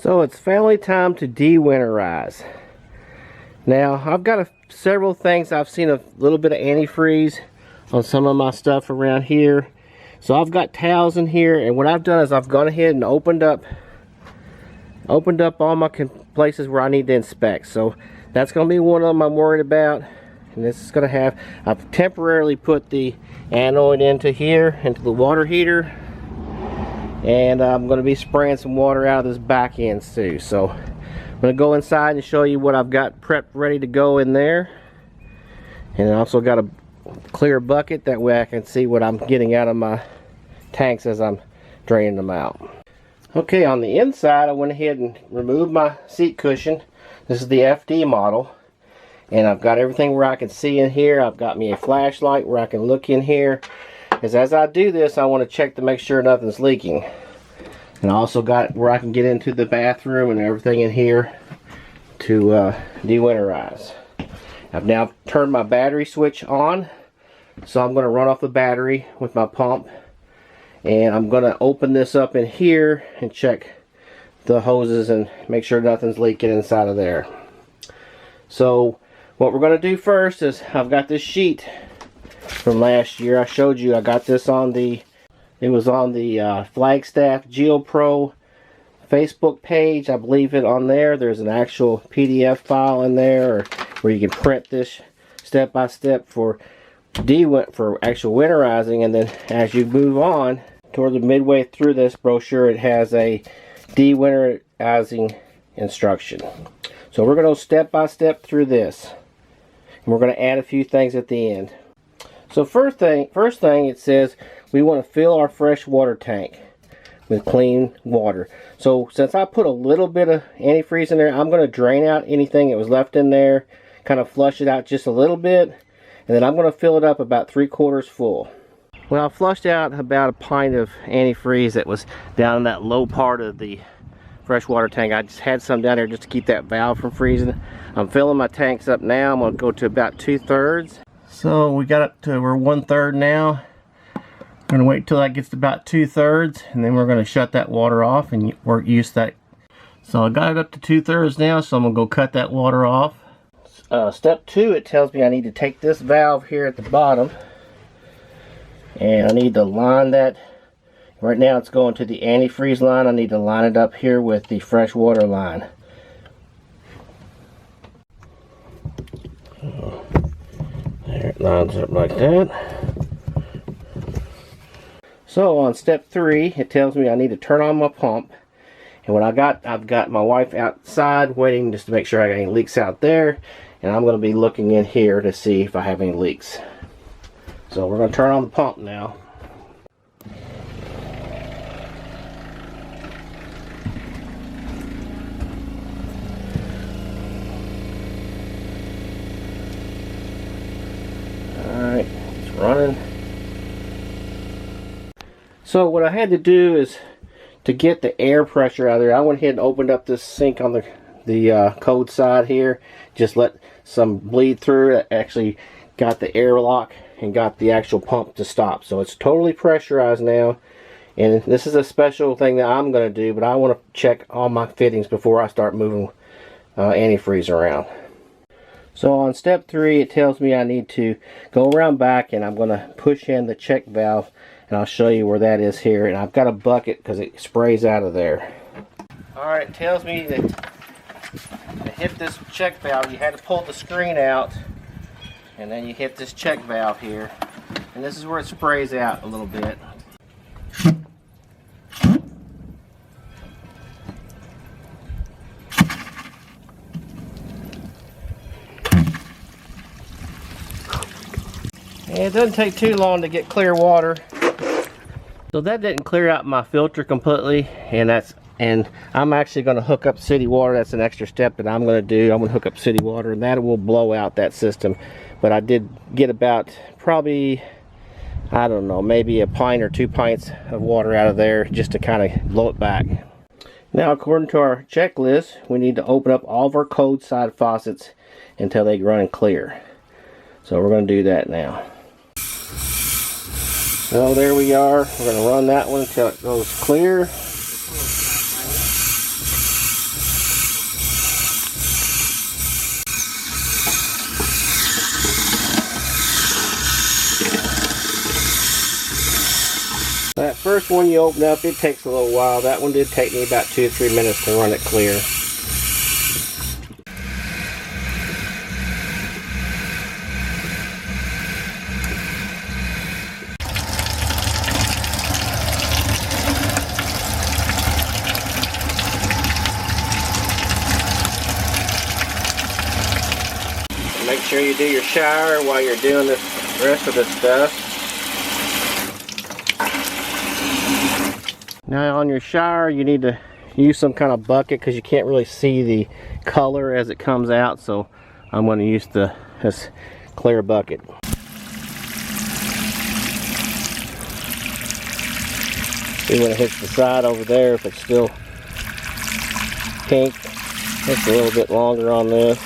So it's finally time to de-winterize. Now I've got several things. I've seen a little bit of antifreeze on some of my stuff around here. So I've got towels in here, and what I've done is I've gone ahead and opened up all my places where I need to inspect. So that's going to be one of them I'm worried about. And this is going to have, I've temporarily put the anoid into here, into the water heater. And I'm going to be spraying some water out of this back end too. So I'm going to go inside and show you what I've got prepped ready to go in there. And I also got a clear bucket, that way I can see what I'm getting out of my tanks as I'm draining them out. Okay, on the inside I went ahead and removed my seat cushion. This is the FD model. And I've got everything where I can see in here. I've got me a flashlight where I can look in here. Because as I do this, I want to check to make sure nothing's leaking. And I also got where I can get into the bathroom and everything in here to de-winterize. I've now turned my battery switch on. So I'm going to run off the battery with my pump. And I'm going to open this up in here and check the hoses and make sure nothing's leaking inside of there. So what we're going to do first is, I've got this sheet from last year. I showed you I got this on the, it was on the Flagstaff Geo Pro Facebook page. I believe it on there. There's an actual PDF file in there where you can print this step by step for actual winterizing. And then as you move on toward the midway through this brochure, it has a de-winterizing instruction. So we're going to go step by step through this, and we're going to add a few things at the end. So first thing it says we want to fill our fresh water tank with clean water. So since I put a little bit of antifreeze in there, I'm going to drain out anything that was left in there, kind of flush it out just a little bit, and then I'm going to fill it up about 3/4 full. Well, I flushed out about a pint of antifreeze that was down in that low part of the freshwater tank. I just had some down there just to keep that valve from freezing. I'm filling my tanks up now. I'm going to go to about 2/3. So we got up to, we're 1/3 now. I'm going to wait till that gets to about 2/3, and then we're going to shut that water off and use that. So I got it up to 2/3 now, so I'm going to go cut that water off. Step 2, it tells me I need to take this valve here at the bottom, and I need to line that. Right now it's going to the antifreeze line. I need to line it up here with the fresh water line. There it lines up like that. So on step 3, it tells me I need to turn on my pump. And I've got my wife outside waiting just to make sure I got any leaks out there. And I'm going to be looking in here to see if I have any leaks. So we're going to turn on the pump now. Alright, it's running. So what I had to do is, to get the air pressure out of there, I went ahead and opened up this sink on the code side here. Just let some bleed through. It actually got the airlock and got the actual pump to stop. So it's totally pressurized now. And this is a special thing that I'm going to do, but I want to check all my fittings before I start moving antifreeze around. So on step 3, it tells me I need to go around back, and I'm going to push in the check valve, and I'll show you where that is here. And I've got a bucket because it sprays out of there. Alright, it tells me that to hit this check valve, you had to pull the screen out, and then you hit this check valve here, and this is where it sprays out a little bit. And it doesn't take too long to get clear water. So that didn't clear out my filter completely, and I'm actually going to hook up city water. That's an extra step that I'm going to do. I'm going to hook up city water, and that will blow out that system. But I did get about probably, I don't know, maybe a pint or 2 pints of water out of there just to kind of blow it back. Now, according to our checklist, we need to open up all of our code side faucets until they run clear. So we're going to do that now. So there we are. We're going to run that one until it goes clear. That first one you open up, it takes a little while. That one did take me about 2 or 3 minutes to run it clear. Make sure you do your shower while you're doing the rest of this stuff. Now on your shower, you need to use some kind of bucket because you can't really see the color as it comes out. So I'm going to use this clear bucket. See when it hits the side over there, if it's still pink. It's a little bit longer on this.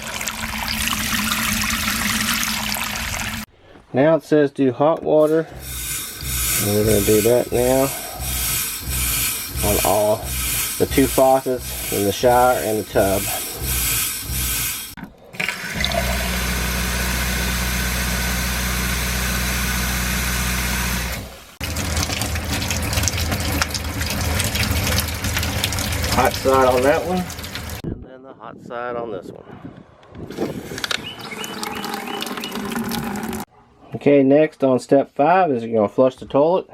Now it says do hot water, and we're going to do that now on all the 2 faucets in the shower and the tub. Hot side on that one, and then the hot side on this one. Okay, next on step 5 is you're going to flush the toilet.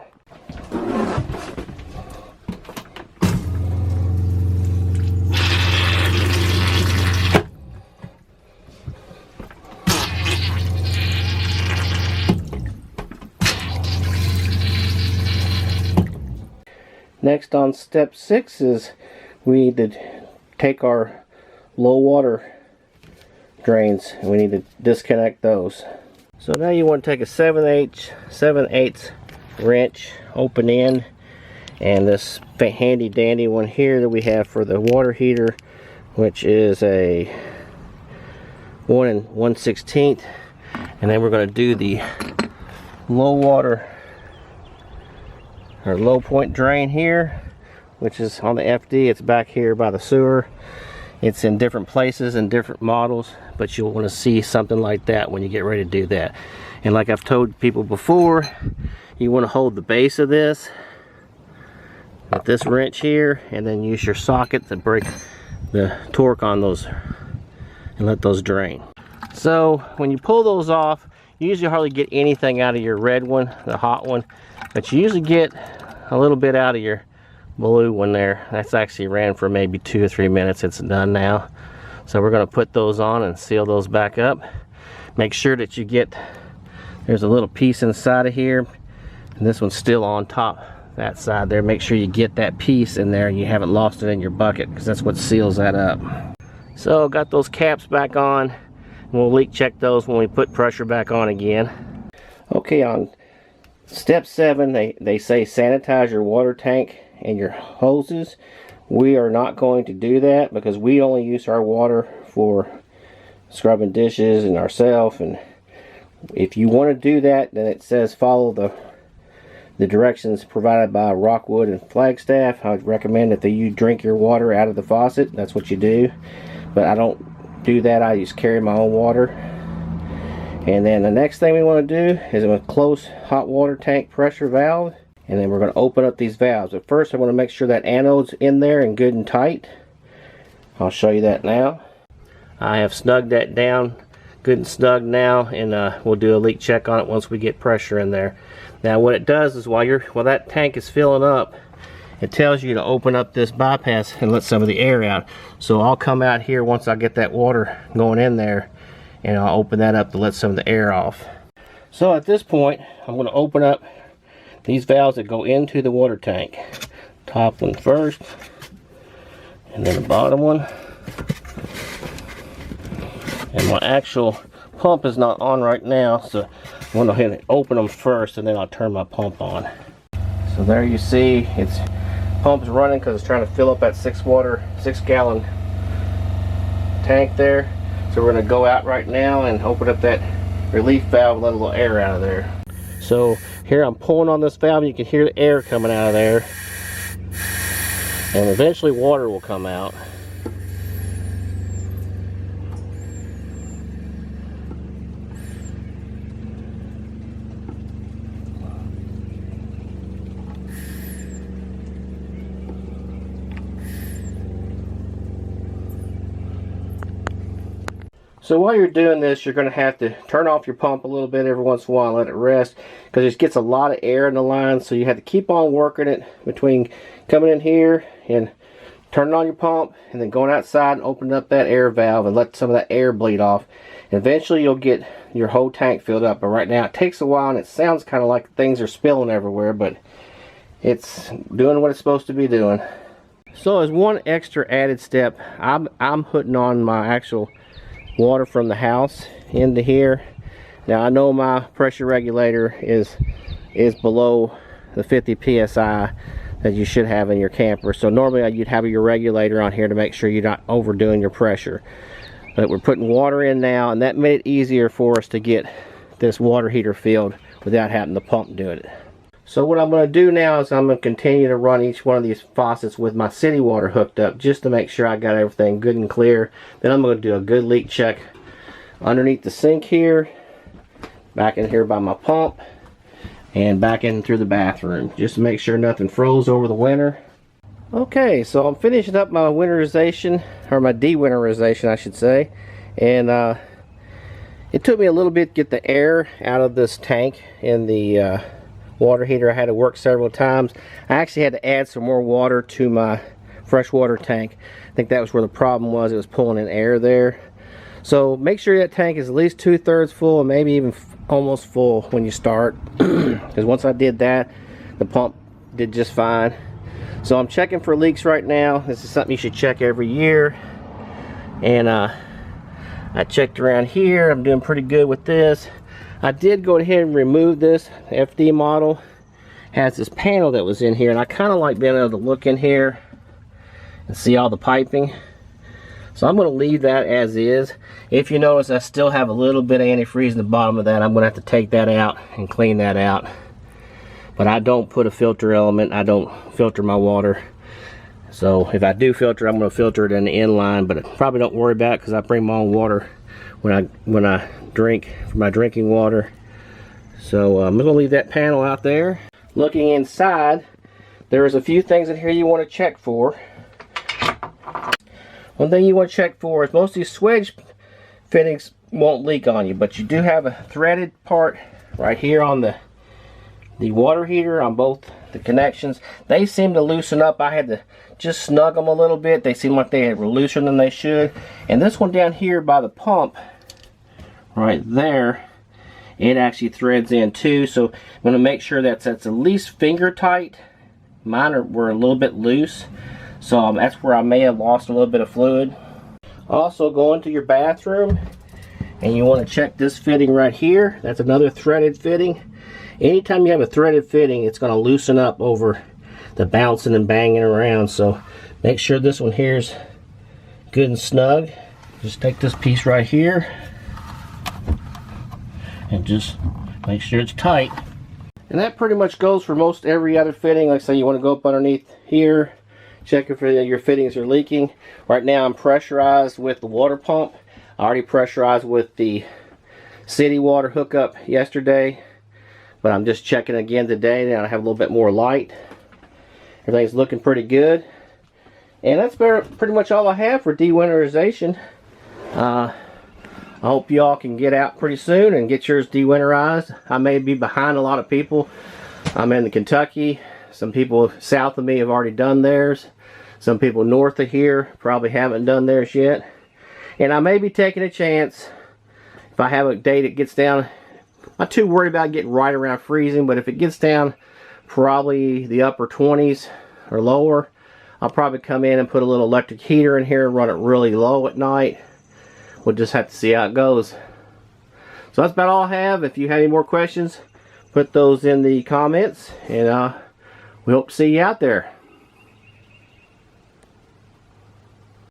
Next on step 6 is we need to take our low water drains and we need to disconnect those. So now you want to take a 7/8 wrench, open end, and this handy dandy one here that we have for the water heater, which is a 1 1/16, and then we're going to do the low water or low point drain here, which is on the FD. It's back here by the sewer. It's in different places and different models, but you'll want to see something like that when you get ready to do that. And like I've told people before, you want to hold the base of this with this wrench here, and then use your socket to break the torque on those and let those drain. So when you pull those off, you usually hardly get anything out of your red one, the hot one, but you usually get a little bit out of your blue one there. That's actually ran for maybe 2 or 3 minutes. It's done now. So we're going to put those on and seal those back up. Make sure that you get, there's a little piece inside of here, and this one's still on top, that side there. Make sure you get that piece in there and you haven't lost it in your bucket, because that's what seals that up. So got those caps back on, and we'll leak check those when we put pressure back on again. Okay, on step 7, they say sanitize your water tank and your hoses. We are not going to do that because we only use our water for scrubbing dishes and ourselves. And if you want to do that, then it says follow the directions provided by Rockwood and Flagstaff. I would recommend that you drink your water out of the faucet. That's what you do. But I don't do that. I just carry my own water. And then the next thing we want to do is I'm going to close hot water tank pressure valve. And then we're going to open up these valves. But first I want to make sure that anode's in there and good and tight. I'll show you that now. I have snugged that down good and snug now, and we'll do a leak check on it once we get pressure in there. Now what it does is while that tank is filling up, it tells you to open up this bypass and let some of the air out. So I'll come out here once I get that water going in there, and I'll open that up to let some of the air off. So at this point I'm going to open up these valves that go into the water tank. Top one first, and then the bottom one. And my actual pump is not on right now, so I'm going to go ahead and open them first, and then I'll turn my pump on. So there you see, its pump's running because it's trying to fill up that 6 gallon tank there. So we're going to go out right now and open up that relief valve and let a little air out of there. So here I'm pulling on this valve, and you can hear the air coming out of there, and eventually water will come out. So while you're doing this, you're going to have to turn off your pump a little bit every once in a while and let it rest, because it gets a lot of air in the line. So you have to keep on working it between coming in here and turning on your pump and then going outside and opening up that air valve and let some of that air bleed off. And eventually you'll get your whole tank filled up. But right now it takes a while and it sounds kind of like things are spilling everywhere, but it's doing what it's supposed to be doing. So as one extra added step, I'm putting on my actual water from the house into here. Now I know my pressure regulator is below the 50 psi that you should have in your camper, so normally you'd have your regulator on here to make sure you're not overdoing your pressure. But we're putting water in now, and that made it easier for us to get this water heater filled without having the pump do it. So what I'm going to do now is I'm going to continue to run each one of these faucets with my city water hooked up, just to make sure I got everything good and clear. Then I'm going to do a good leak check underneath the sink here, back in here by my pump, and back in through the bathroom, just to make sure nothing froze over the winter. Okay, so I'm finishing up my winterization, or my de-winterization I should say, and it took me a little bit to get the air out of this tank in the water heater. I had to work several times. I actually had to add some more water to my freshwater tank. I think that was where the problem was. It was pulling in air there. So make sure that tank is at least 2/3 full, and maybe even almost full when you start, because once I did that, the pump did just fine. So I'm checking for leaks right now. This is something you should check every year. And I checked around here. I'm doing pretty good with this. I did go ahead and remove this. FD model has this panel that was in here, and I kind of like being able to look in here and see all the piping. So I'm going to leave that as is. If you notice, I still have a little bit of antifreeze in the bottom of that. I'm going to have to take that out and clean that out. But I don't put a filter element. I don't filter my water. So if I do filter, I'm going to filter it in the inline, but I probably don't worry about it because I bring my own water when I drink for my drinking water. So I'm going to leave that panel out there. Looking inside, there's a few things in here you want to check for. One thing you want to check for is most of these swedge fittings won't leak on you, but you do have a threaded part right here on the water heater on both the connections. They seem to loosen up. I had to just snug them a little bit. They seem like they were looser than they should. And this one down here by the pump, right there, it actually threads in too. So I'm going to make sure that's at least finger tight. Mine were a little bit loose. So that's where I may have lost a little bit of fluid. Also, go into your bathroom and you want to check this fitting right here. That's another threaded fitting. Anytime you have a threaded fitting, it's going to loosen up over the bouncing and banging around. So make sure this one here is good and snug. Just take this piece right here and just make sure it's tight. And that pretty much goes for most every other fitting. Like I say, you want to go up underneath here, check if your fittings are leaking. Right now I'm pressurized with the water pump. I already pressurized with the city water hookup yesterday, but I'm just checking again today. Now I have a little bit more light. Everything's looking pretty good. And that's pretty much all I have for de-winterization. I hope y'all can get out pretty soon and get yours de-winterized. I may be behind a lot of people. I'm in Kentucky. Some people south of me have already done theirs. Some people north of here probably haven't done theirs yet. And I may be taking a chance if I have a day that gets down. I'm not too worried about getting right around freezing, but if it gets down probably the upper 20s or lower, I'll probably come in and put a little electric heater in here and run it really low at night. We'll just have to see how it goes. So that's about all I have. If you have any more questions, put those in the comments, and we hope to see you out there.